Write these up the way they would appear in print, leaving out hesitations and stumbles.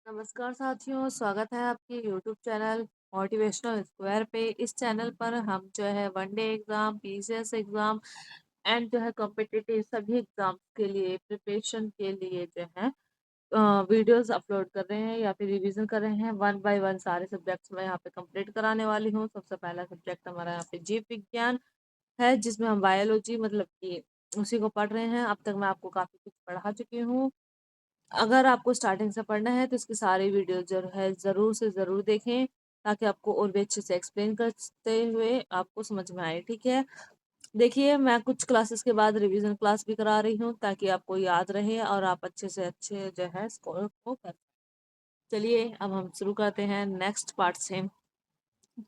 नमस्कार साथियों, स्वागत है आपके यूट्यूब चैनल मोटिवेशनल स्क्वायर पे। इस चैनल पर हम जो है one day exam, PCS exam and जो है कॉम्पिटिटिव सभी एग्जाम्स के लिए प्रिपरेशन के लिए जो है वीडियोस अपलोड कर रहे हैं या फिर रिवीजन कर रहे हैं। वन बाय वन सारे सब्जेक्ट्स मैं यहाँ पे कंप्लीट कराने वाली हूँ। सबसे पहला सब्जेक्ट हमारा यहाँ पे जीव विज्ञान है, जिसमें हम बायोलॉजी मतलब कि उसी को पढ़ रहे हैं। अब तक मैं आपको काफी कुछ पढ़ा चुकी हूँ। अगर आपको स्टार्टिंग से पढ़ना है तो इसकी सारी वीडियो जो है ज़रूर से ज़रूर देखें, ताकि आपको और भी अच्छे से एक्सप्लेन करते हुए आपको समझ में आए। ठीक है, देखिए मैं कुछ क्लासेस के बाद रिवीजन क्लास भी करा रही हूँ, ताकि आपको याद रहे और आप अच्छे से अच्छे जो है स्कोर को कर। चलिए अब हम शुरू करते हैं नेक्स्ट पार्ट से।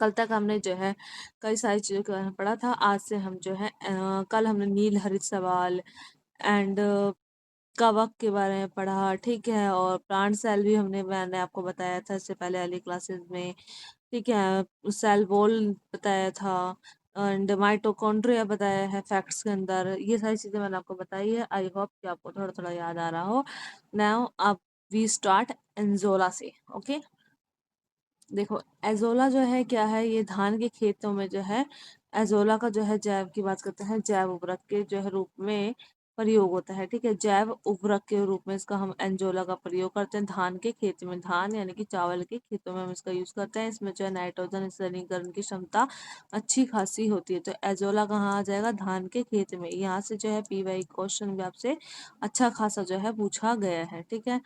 कल तक हमने जो है कई सारी चीज़ों के बारे में पढ़ा था। आज से हम जो है कल हमने नील हरित सवाल एंड कवक के बारे में पढ़ा, ठीक है। और प्लांट सेल भी मैंने आपको बताया था इससे पहले वाली क्लासेस में, ठीक है। सेल वॉल बताया था एंड माइटोकॉन्ड्रिया बताया है फैक्ट्स के अंदर। ये सारी चीजें मैंने आपको बताई है। आई होप कि आपको थोड़ा थोड़ा याद आ रहा हो। नाउ अब वी स्टार्ट एंजोला से। ओके, देखो एजोला जो है क्या है, ये धान के खेतों में जो है एजोला का जो है जैव की बात करते हैं, जैव उर्वरक के जो है रूप में प्रयोग होता है। ठीक है, जैव उर्वरक के रूप में इसका हम एंजोला का प्रयोग करते हैं धान के खेत में। धान यानी कि चावल के खेतों में हम इसका यूज करते हैं। इसमें जो है नाइट्रोजन स्थिरीकरण की क्षमता अच्छी खासी होती है। तो एजोला कहाँ आ जाएगा, धान के खेत में। यहाँ से जो है पीवाई क्वेश्चन भी आपसे अच्छा खासा जो है पूछा गया है। ठीक है,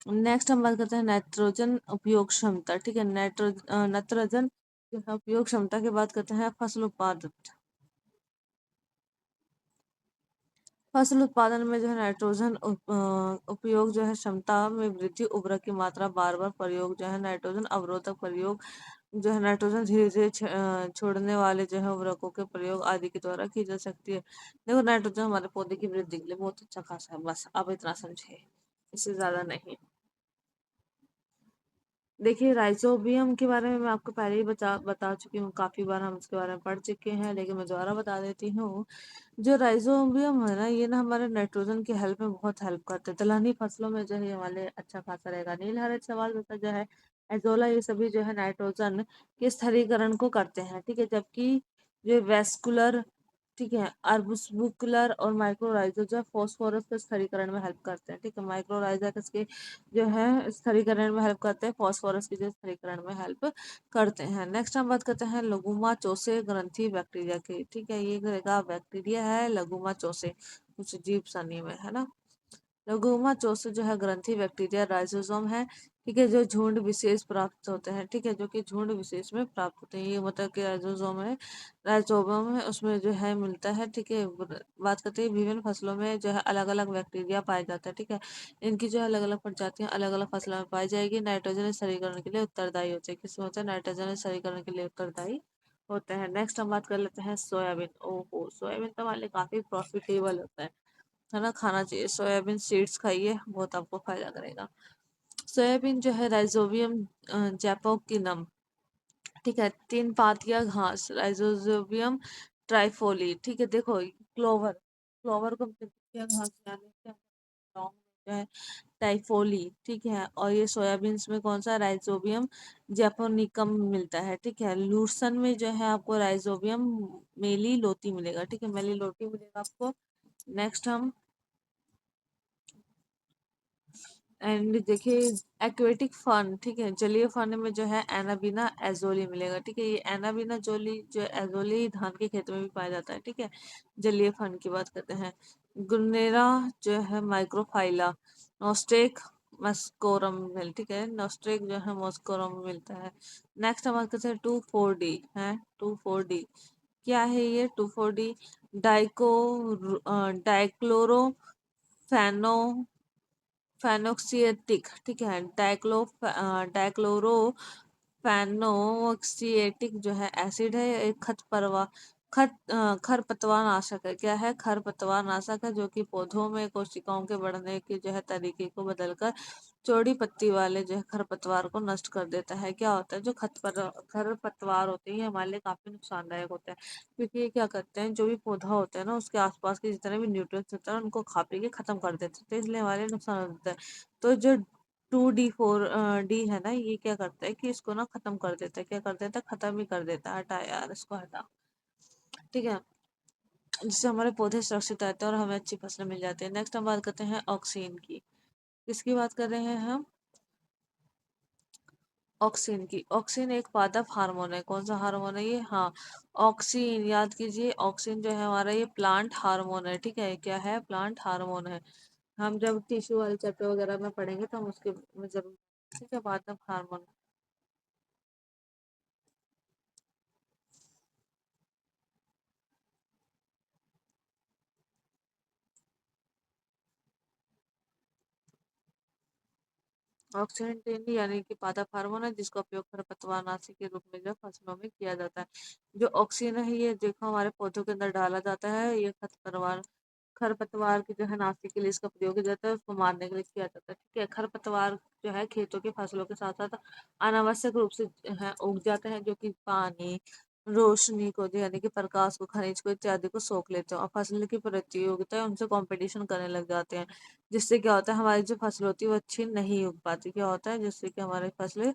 नेक्स्ट हम बात करते हैं नाइट्रोजन उपयोग क्षमता। ठीक है, नाइट्रोजन जो है उपयोग क्षमता की बात करते हैं। फसल उत्पादन में जो है नाइट्रोजन उपयोग जो है क्षमता में वृद्धि, उर्वरक की मात्रा, बार बार प्रयोग जो है नाइट्रोजन अवरोधक प्रयोग जो है नाइट्रोजन धीरे धीरे छोड़ने वाले जो है उर्वरकों के प्रयोग आदि के द्वारा की जा सकती है। देखो नाइट्रोजन हमारे पौधे की वृद्धि के लिए बहुत अच्छा खासा है, बस अब इतना समझे, इससे ज्यादा नहीं। देखिए राइजोबियम के बारे में मैं आपको पहले ही बता चुकी हूँ, काफी बार हम इसके बारे में पढ़ चुके हैं, लेकिन मैं दोबारा बता देती हूँ। जो राइजोबियम है ना, ये ना हमारे नाइट्रोजन की हेल्प में बहुत हेल्प करते हैं। दलहनी फसलों में जो है ये हमारे अच्छा खासा रहेगा। नील हरित सवाल जैसा जो है एजोला, ये सभी जो है नाइट्रोजन के स्थिरीकरण को करते हैं। ठीक है, जबकि जो वेस्कुलर, ठीक है, अर्बुस्कुलर और माइक्रोराइजा जो है फॉस्फोरस के स्थिरीकरण में हेल्प करते हैं। ठीक है, माइक्रोराइजा किसके जो है स्थिरीकरण में हेल्प करते हैं, फॉस्फोरस की जो स्थिरीकरण में हेल्प करते हैं। नेक्स्ट हम बात करते हैं लघुमा चोसे ग्रंथि बैक्टीरिया की। ठीक है, ये एक बैक्टीरिया है लघुमा चोसे, कुछ अजीब सा नेम है ना। लघुमा चोसे जो है ग्रंथि बैक्टीरिया राइजोसोम है। ठीक है, जो झुंड विशेष प्राप्त होते हैं। ठीक है, जो कि झुंड विशेष में प्राप्त होते हैं। ये मतलब कि राइजोसोम है, राइजोसोम है, उसमें जो है मिलता है। ठीक है, बात करते हैं विभिन्न फसलों में जो है अलग अलग बैक्टीरिया पाए जाते हैं। ठीक है, इनकी जो है अलग अलग प्रजातियां अलग अलग फसलों में पाई जाएगी। नाइट्रोजन स्थिरीकरण के लिए उत्तरदायी होते हैं। किसमें होते हैं, नाइट्रोजन स्थिरीकरण के लिए उत्तरदायी होते हैं। नेक्स्ट हम बात कर लेते हैं सोयाबीन। ओहो, सोयाबीन तो हमारे लिए काफी प्रॉफिटेबल होता है ना, खाना चाहिए। सोयाबीन सीड्स खाइए, बहुत आपको फायदा करेगा। सोयाबीन जो है राइजोबियम जैपोकिनम, ठीक है, तीन पातिया घास राइजोबियम ट्राइफोली। ठीक है, देखो क्लोवर, क्लोवर को हम तीन पातिया घास यानी कि लॉन्ग में जो है टाइफोली। ठीक है, और ये सोयाबीन्स में कौन सा, राइजोबियम जैपोनिकम मिलता है। ठीक है, लूसन में जो है आपको राइजोबियम मेलिलोटी मिलेगा। ठीक है, मेलिलोटी मिलेगा आपको। नेक्स्ट हम एंड देखिए एक्वेटिक फन, ठीक है, जलीय फन में जो है एनाबीना एजोली मिलेगा। ठीक है, ये एनाबीना जोली जो एजोली धान के खेत में भी पाया जाता है। ठीक है, जलीय फन की बात करते हैं। गुनेरा जो है माइक्रोफाइला, नोस्टेक मस्कोरम मिल, ठीक है, नोस्टेक जो है मस्कोरम मिलता है। नेक्स्ट हम बात करते हैं 2,4-D है। 2,4-D क्या है, ये 2,4-D डाइको डाइक्लोरो फेनो फेनोक्सिएटिक, ठीक है, डाइक्लोरो फेनोक्सिएटिक जो है एसिड है। एक खरपतवार नाशक है। क्या है, खरपतवार नाशक है, जो कि पौधों में कोशिकाओं के बढ़ने के जो है तरीके को बदलकर चौड़ी पत्ती वाले जो है खरपतवार को नष्ट कर देता है। क्या होता है, जो खरपतवार होते हैं ये हमारे लिए काफी नुकसानदायक होते हैं, क्योंकि ये क्या करते हैं, जो भी पौधा होता है ना उसके आसपास के जितने भी न्यूट्रिएंट्स होते हैं उनको खा पी के खत्म कर देते हैं, तो इसलिए हमारे लिए नुकसान होता है। तो जो 2D4 डी है ना, ये क्या करता है कि इसको ना खत्म कर देता है, क्या कर देता है, खत्म ही कर देता है। हटा यार, इसको हटा। ठीक है, जिससे हमारे पौधे सुरक्षित रहते हैं और हमें अच्छी फसलें मिल जाती है। नेक्स्ट हम बात करते हैं ऑक्सीन की। किसकी बात कर रहे हैं हम? ऑक्सीन की। ऑक्सीन एक पादप हार्मोन है। कौन सा हार्मोन है ये? हाँ, ऑक्सीन, याद कीजिए। ऑक्सीन जो है हमारा ये प्लांट हार्मोन है। ठीक है, क्या है? प्लांट हार्मोन है। हम जब टिश्यू वाले चैप्टर वगैरह में पढ़ेंगे तो हम उसके में जरूर। ठीक है, पादप हार्मोन। ऑक्सीडेंट यानी कि पादप हार्मोन है, जिसका उपयोग खरपतवारनाशी के रूप में जो फसलों में किया जाता है। जो ऑक्सीजन है ये देखो हमारे पौधों के अंदर डाला जाता है। ये खरपतवार खरपतवार की जो है नाशी के लिए इसका प्रयोग किया जाता है, उसको मारने के लिए किया जाता है। ठीक है, खरपतवार जो है खेतों की फसलों के साथ साथ अनावश्यक रूप से जो है उग जाते हैं, जो कि पानी, रोशनी को यानी कि प्रकाश को, खनिज को इत्यादि को सोख लेते हैं और फसल की प्रतियोगिता है उनसे कंपटीशन करने लग जाते हैं। जिससे क्या होता है, हमारी जो फसल होती है वो अच्छी नहीं उग पाती। क्या होता है? जिससे कि हमारी फसलें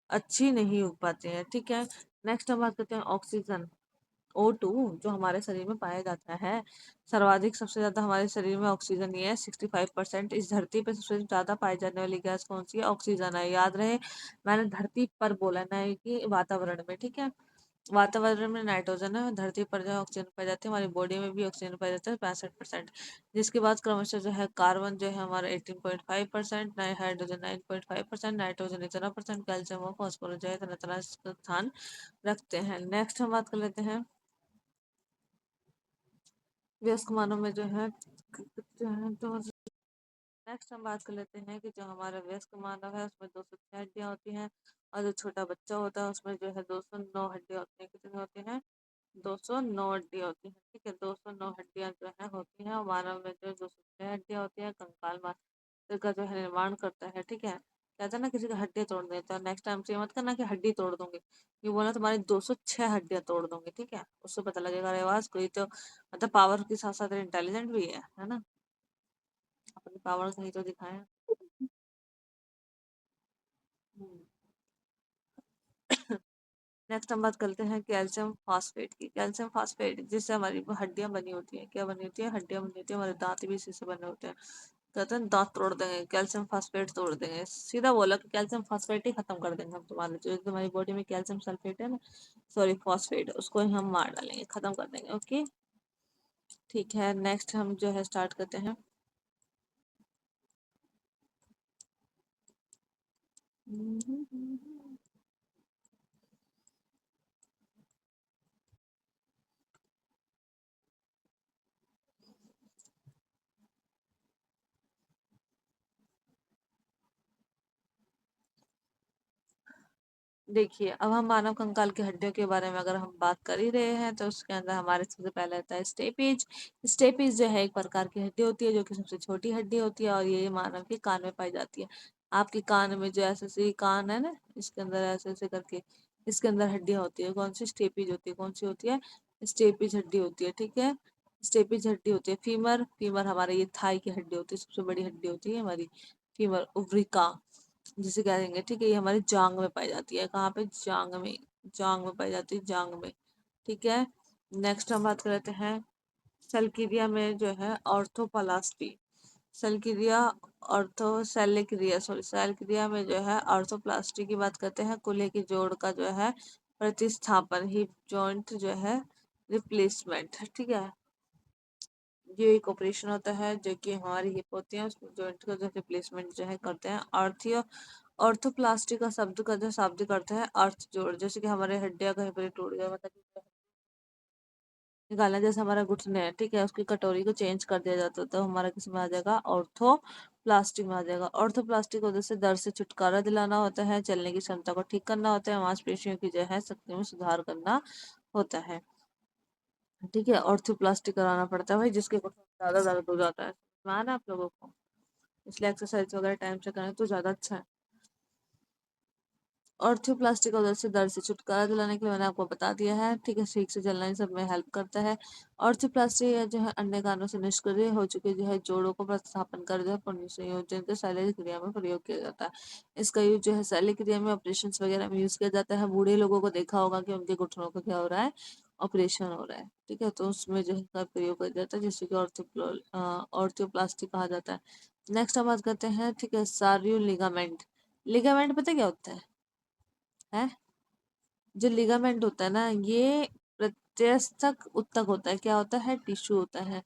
अच्छी नहीं उग पाती हैं। ठीक है, नेक्स्ट हम बात करते हैं ऑक्सीजन। O2 जो हमारे शरीर में पाया जाता है, सर्वाधिक सबसे ज्यादा हमारे शरीर में ऑक्सीजन ही है, 65%। इस धरती पे सबसे ज्यादा पाई जाने वाली गैस कौन सी है? ऑक्सीजन है। याद रहे, मैंने धरती पर बोला ना कि वातावरण में। ठीक है, वातावरण में नाइट्रोजन है, धरती पर जो है ऑक्सीजन पाई जाती है, हमारी बॉडी में भी ऑक्सीजन पाई जाता है 65%। जिसके बाद क्रमशः जो है कार्बन जो है हमारा 18.5%, हाइड्रोजन 9.5%, नाइट्रोजन इतना परसेंट, कैल्शियम और फॉस्फोरस जो है इतना इतना स्थान रखते हैं। नेक्स्ट हम बात कर लेते हैं वयस्क मानव में जो है तो नेक्स्ट हम बात कर लेते हैं कि जो हमारा वयस्क मानव है उसमें 206 हड्डियां होती हैं, और जो छोटा बच्चा होता है उसमें जो है 209 हड्डियां होती हैं। कितनी होती हैं? 209 हड्डियां होती हैं। ठीक है, 209 हड्डियां जो है होती हैं, और मानव में जो 206 हड्डियां होती हैं। कंकाल मांस का जो है निर्माण करता है। ठीक है, कहता है ना किसी का हड्डी तोड़ देता है, नेक्स्ट टाइम से ये मत करना कि हड्डी तोड़ दूंगी, ये बोला तुम्हारी 206 हड्डियां तोड़ दूंगी। ठीक है, उससे पता लगेगा अरे वाह, कोई तो मतलब पावर के साथ साथ इंटेलिजेंट भी है ना। अपनी पावर कहीं तो दिखाएं। हम्म। नेक्स्ट हम बात करते हैं कैल्शियम फास्फेट की। कैल्शियम फास्फेट जिससे हमारी हड्डियां बनी होती हैं। क्या बनी होती है? हड्डियां बनी होती है। हमारे दांत भी इसी से बने होते हैं। कहते हैं दांत तोड़ देंगे, कैल्शियम फास्फेट तोड़ देंगे। सीधा बोला कि कैल्शियम फास्फेट ही खत्म कर देंगे हम तुम्हारे, जो तुम्हारी बॉडी में कैल्शियम सल्फेट है ना, सॉरी फॉस्फेट, उसको ही हम मार डालेंगे, खत्म कर देंगे। ओके, ठीक है, नेक्स्ट हम जो है स्टार्ट करते हैं। देखिए, अब हम मानव कंकाल की हड्डियों के बारे में अगर हम बात कर ही रहे हैं तो उसके अंदर हमारे सबसे पहले आता है स्टेपीज। स्टेपीज जो है एक प्रकार की हड्डी होती है, जो कि सबसे छोटी हड्डी होती है, और ये मानव के कान में पाई जाती है। आपके कान में जो ऐसे ऐसे कान है ना, इसके अंदर ऐसे ऐसे करके इसके अंदर हड्डियां होती है। कौन सी? स्टेपीज होती है। कौन सी होती है? स्टेपीज हड्डी होती है। ठीक है, स्टेपीज हड्डी होती है। फीमर, फीमर हमारे ये थाई की हड्डी होती है, सबसे बड़ी हड्डी होती है हमारी फीमर। उब्रिका जिसे कह देंगे। ठीक है, ये हमारी जांग में पाई जाती है। कहाँ पे? जांग में। जांग में पाई जाती है, जांग में। ठीक है, नेक्स्ट हम बात कर लेते हैं सल्कीरिया में जो है ऑर्थोप्लास्टी। सल्कीरिया ऑर्थोसेलिक्रिया सॉरी सेलक्रिया में जो है ऑर्थोप्लास्टी की बात करते हैं। कूल्हे की जोड़ का जो है प्रतिस्थापन, हिप जॉइंट जो है रिप्लेसमेंट। ठीक है, ये एक ऑपरेशन होता है जो कि हमारी हिप होती है, उसमें जॉइंट का जो रिप्लेसमेंट जो है करते हैं। आर्थियो ऑर्थोप्लास्टी का शब्द का जो शाब्दिक अर्थ है अर्थ जोड़। जैसे कि हमारे हड्डियां कहीं पर टूट गया, मतलब कि निकालना, जैसे हमारा घुटने है, ठीक है, उसकी कटोरी को चेंज कर दिया जाता है तो हमारा किस में आ जाएगा? ऑर्थोप्लास्टी में आ जाएगा। ऑर्थोप्लास्टी को वजह से दर्द से छुटकारा दिलाना होता है, चलने की क्षमता को ठीक करना होता है, मांसपेशियों की जो है शक्ति में सुधार करना होता है। ठीक है, ऑर्थोप्लास्टी कराना पड़ता है भाई, जिसके घुटने में ज्यादा दर्द हो जाता है। समझ में आप लोगों को? इसलिए एक्सरसाइज वगैरह टाइम से करें तो ज्यादा अच्छा है। ऑर्थोप्लास्टी का उधर से दर्द से छुटकारा दिलाने के लिए मैंने आपको बता दिया है, ठीक है। ठीक से चलना इन सब में हेल्प करता है। ऑर्थोप्लास्टी जो है अन्य कारणों से निष्क्रिय हो चुके जो है जोड़ों को प्रतिस्थापन कर जो है पुनर्संयोजन के शल्य क्रिया में प्रयोग किया जाता है। इसका यूज जो है शल्य क्रिया में ऑपरेशन वगैरह में यूज किया जाता है। बूढ़े लोगों को देखा होगा कि उनके घुटनों का क्या हो रहा है, ऑपरेशन हो रहा है, ठीक है, तो उसमें जो है इसका प्रयोग किया जाता है जिससे कि ऑर्थोप्लास्टी कहा जाता है। नेक्स्ट हम बात करते हैं, ठीक है, सार्यू लिगामेंट। लिगामेंट पता है क्या होता है? जो लिगामेंट होता है ना, ये प्रत्यस्थ उत्तक होता है। क्या होता है? टिश्यू होता है।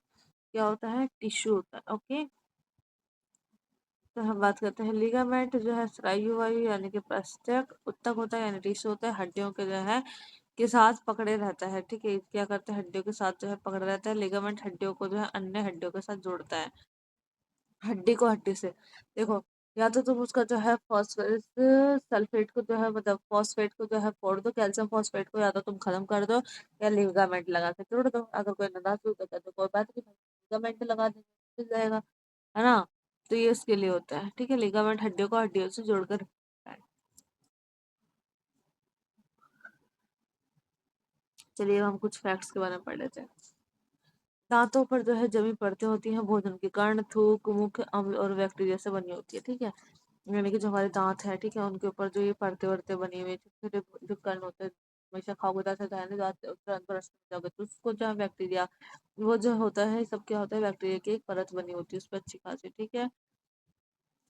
क्या होता है? टिश्यू होता है। ओके, तो हम बात करते हैं लिगामेंट जो है स्नायु वायु यानी कि प्रत्यक्ष उत्तक होता है, यानी टिश्यू होता है, हड्डियों के जो है के साथ पकड़े रहता है, ठीक है। क्या करते हैं? हड्डियों के साथ जो है पकड़े रहता है। लिगामेंट हड्डियों को जो है अन्य हड्डियों के साथ जोड़ता है, हड्डी को हड्डी से। देखो, या तो तुम उसका जो है फॉस्फोरस सल्फेट को जो है मतलब फॉस्फेट को जो है फोड़ दो, कैल्शियम फॉस्फेट को या तो तुम खत्म कर दो, या लिगामेंट लगा के जोड़ दो। अगर कोई नाराज हो तो कहते कोई बात नहीं, लिगामेंट लगा देंगे, मिल जाएगा, है ना। तो ये इसके लिए होता है, ठीक है। लिगामेंट हड्डियों को हड्डियों से जोड़कर रखता है। चलिए अब हम कुछ फैक्ट्स के बारे में पढ़ लेते हैं। दांतों पर जो है जमी परतें होती हैं भोजन के कारण, थूक, मुख, अम्ल और बैक्टीरिया से बनी होती है, ठीक है। यानी कि जो हमारे दांत है, ठीक है, उनके ऊपर जो ये परते वर्ते बनी हुई छोटे छोटे जो कण होते हैं, हमेशा खाओगे दांत है ना, दांत तुरंत ब्रश में जाओगे तो उसको जो है बैक्टीरिया, वो जो होता है सब क्या होता है, बैक्टीरिया की एक परत बनी होती है उस पर अच्छी खासी, ठीक है।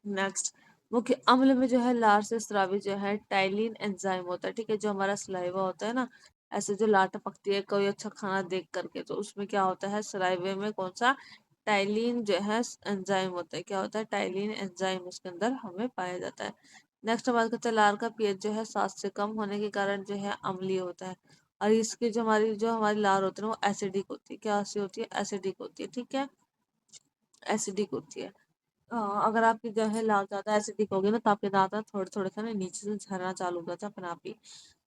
नेक्स्ट, मुख्य अम्ल में जो है लार से स्रावी जो है टाइलिन एंजाइम होता है, ठीक है। जो हमारा सलाइवा होता है ना, ऐसे जो लार टपकती है कोई अच्छा खाना देख करके, तो उसमें क्या होता है, सलाइवे में कौन सा टाइलिन जो है एंजाइम होता है। क्या होता है? टाइलिन एंजाइम उसके अंदर हमें पाया जाता है। नेक्स्ट हम बात करते हैं लार का पीएच जो है 7 से कम होने के कारण जो है अम्लीय होता है। और इसकी जो हमारी लार होती है ना, वो एसिडिक होती है। क्या सी होती है? एसिडिक होती है, ठीक है, एसिडिक होती है। अगर आपकी जो है लाल ज्यादा एसिडिक होगी ना, तो आपके दांत ना थोड़े थोड़े से ना नीचे से झरना चालू हो जाता है अपने आप ही।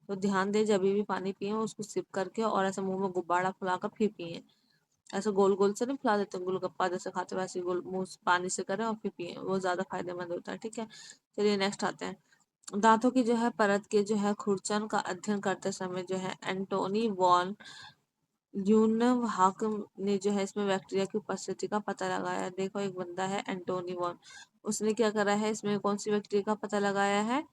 तो ध्यान दें, जब भी पानी पिए उसको सिप करके और ऐसे मुंह में गुब्बारा फुलाकर फिर पिए। ऐसे गोल गोल से नहीं फुला देते, गोलगप्पा जैसे खाते हैं वैसे गोल मुंह से पानी से करें और फिर पिए, वो ज्यादा फायदेमंद होता है, ठीक है। चलिए नेक्स्ट आते हैं। दांतों की जो है परत के जो है खुरचन का अध्ययन करते समय जो है एंटोनी वॉन ल्यूनहाक ने जो है इसमें बैक्टीरिया की उपस्थिति का पता लगाया। देखो, एक बंदा है एंटोनी वॉन, उसने क्या करा है, इसमें कौन सी बैक्टीरिया का पता लगाया है?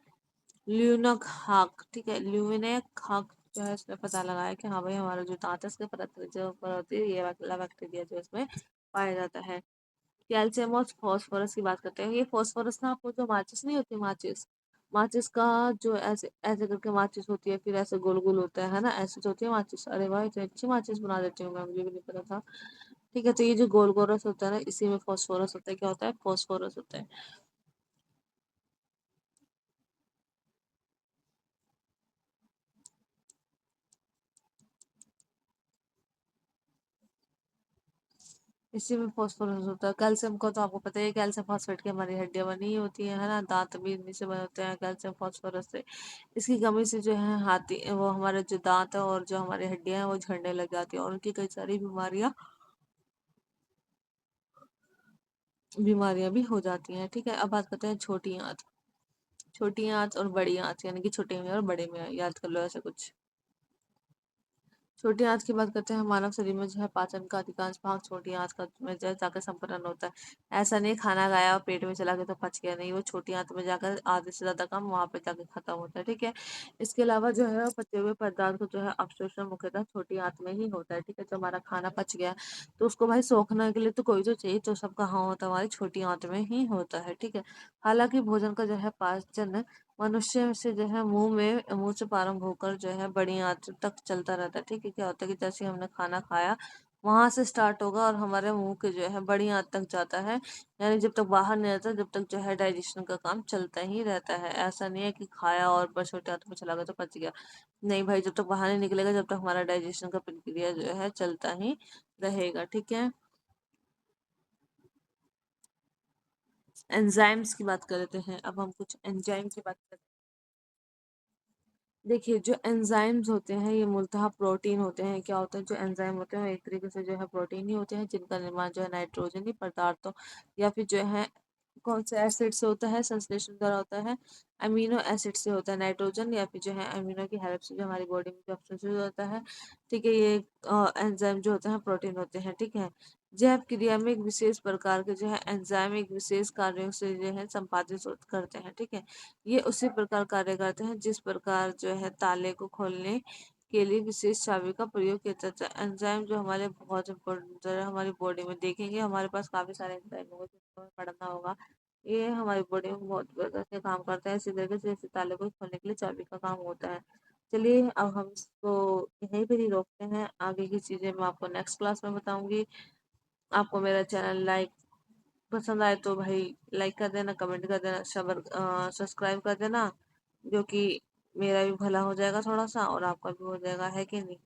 ल्यूनक हाक, ठीक है, ल्यूनक हाक जो है इसने पता लगाया कि हाँ भाई हमारा जो दांत है उसके परत जो ऊपर होती है ये वाला बैक्टीरिया जो इसमें पाया जाता है। कैल्शियम और फास्फोरस की बात करते हैं। ये फास्फोरस ना, आपको जो माचिस नहीं होती, माचिस माचिस का जो ऐसे ऐसे करके माचिस होती है, फिर ऐसे गोल गोल होता है ना, ऐसे जो होती है माचिस। अरे वाह, इतनी अच्छी माचिस बना देती हूँ मैं, मुझे भी नहीं पता था, ठीक है। तो ये जो गोल गोरस होता है ना, इसी में फास्फोरस होता है। क्या होता है? फास्फोरस होता है। इसी में फास्फोरस होता है। कैल्शियम को तो आपको पता ही है, कैल्शियम फॉस्फेट की हमारी हड्डियां बनी ही होती है ना, दांत भी इन्हीं से बने होते हैं, कैल्शियम फॉस्फोरस से। इसकी कमी से जो है हाथी वो हमारे जो दांत है और जो हमारी हड्डियां हैं वो झड़ने लग जाती है और उनकी कई सारी बीमारियां भी हो जाती हैं, ठीक है। अब बात करते हैं छोटी आंत। छोटी आंत और बड़ी आंत, यानी कि छोटे में और बड़े में, याद कर लो ऐसा कुछ। छोटी आंत की बात करते हैं। मानव शरीर में जो है पाचन का अधिकांश भाग छोटी आंत का में जो है जाकर संपन्न होता है। ऐसा नहीं खाना खाया और पेट में चला गया तो पच गया, नहीं, वो छोटी आंत में जाकर आधे से ज्यादा काम वहां पे जाकर खत्म होता है, ठीक है। इसके अलावा जो है पचे हुए पदार्थ को जो है अवशोषण मुख्यतः छोटी आंत में ही होता है, ठीक है। जो हमारा खाना पच गया तो उसको भाई सोखने के लिए तो कोई तो चाहिए, तो सब कहाँ होता है? हमारी छोटी आंत में ही होता है, ठीक है। हालांकि भोजन का जो है पाचन मनुष्य से जो है मुंह से प्रारंभ होकर जो है बड़ी आंत तक चलता रहता है, ठीक है। क्या होता है कि जैसे हमने खाना खाया वहां से स्टार्ट होगा और हमारे मुंह के जो है बड़ी आंत तक जाता है, यानी जब तक बाहर नहीं आता जब तक जो है डाइजेशन का काम चलता ही रहता है। ऐसा नहीं है कि खाया और बस छोटे आंत में चला गया तो पच गया, नहीं भाई, जब तक बाहर नहीं निकलेगा जब तक हमारा डाइजेशन का प्रक्रिया जो है चलता ही रहेगा, ठीक है। एंजाइम्स की बात कर लेते हैं। अब हम कुछ एंजाइम की बात करते हैं। देखिए, जो एंजाइम्स होते हैं ये मूलतः प्रोटीन होते हैं। क्या होते हैं? जो एंजाइम होते हैं वो एक तरीके से जो है प्रोटीन ही होते हैं, जिनका निर्माण जो है नाइट्रोजनी पदार्थों या फिर जो है कौन से एसिड से होता है? संश्लेषण द्वारा होता है। अमीनो एसिड से होता है, नाइट्रोजन या फिर जो है अमीनो की हेल्प से जो हमारी बॉडी में जो संश्लेषण होता है। ठीक है, ये एंजाइम जो होते हैं प्रोटीन होते हैं। ठीक है, जैव क्रिया में एक विशेष प्रकार के जो है एंजाइम एक विशेष कार्यों से जो है संपादित करते हैं। ठीक है, ये उसी प्रकार कार्य करते हैं जिस प्रकार जो है ताले को खोलने के लिए विशेष चाबी का प्रयोग किया जाता है। एंजाइम जो हमारे बहुत इंपॉर्टेंट है, हमारी बॉडी में देखेंगे हमारे पास काफी सारे एंजाइम होंगे जिनको हमें पढ़ना होगा। ये हमारी बॉडी में बहुत प्रकार के काम करता है, इसी तरीके से इस ताले को खोलने के लिए चाबी का काम होता है। चलिए अब हम इसको यहीं पर ही रोकते हैं, आगे की चीजें मैं आपको नेक्स्ट क्लास में बताऊंगी। आपको मेरा चैनल लाइक पसंद आए तो भाई लाइक कर देना, कमेंट कर देना, सब्सक्राइब कर देना, जो कि मेरा भी भला हो जाएगा थोड़ा सा और आपका भी हो जाएगा, है कि नहीं।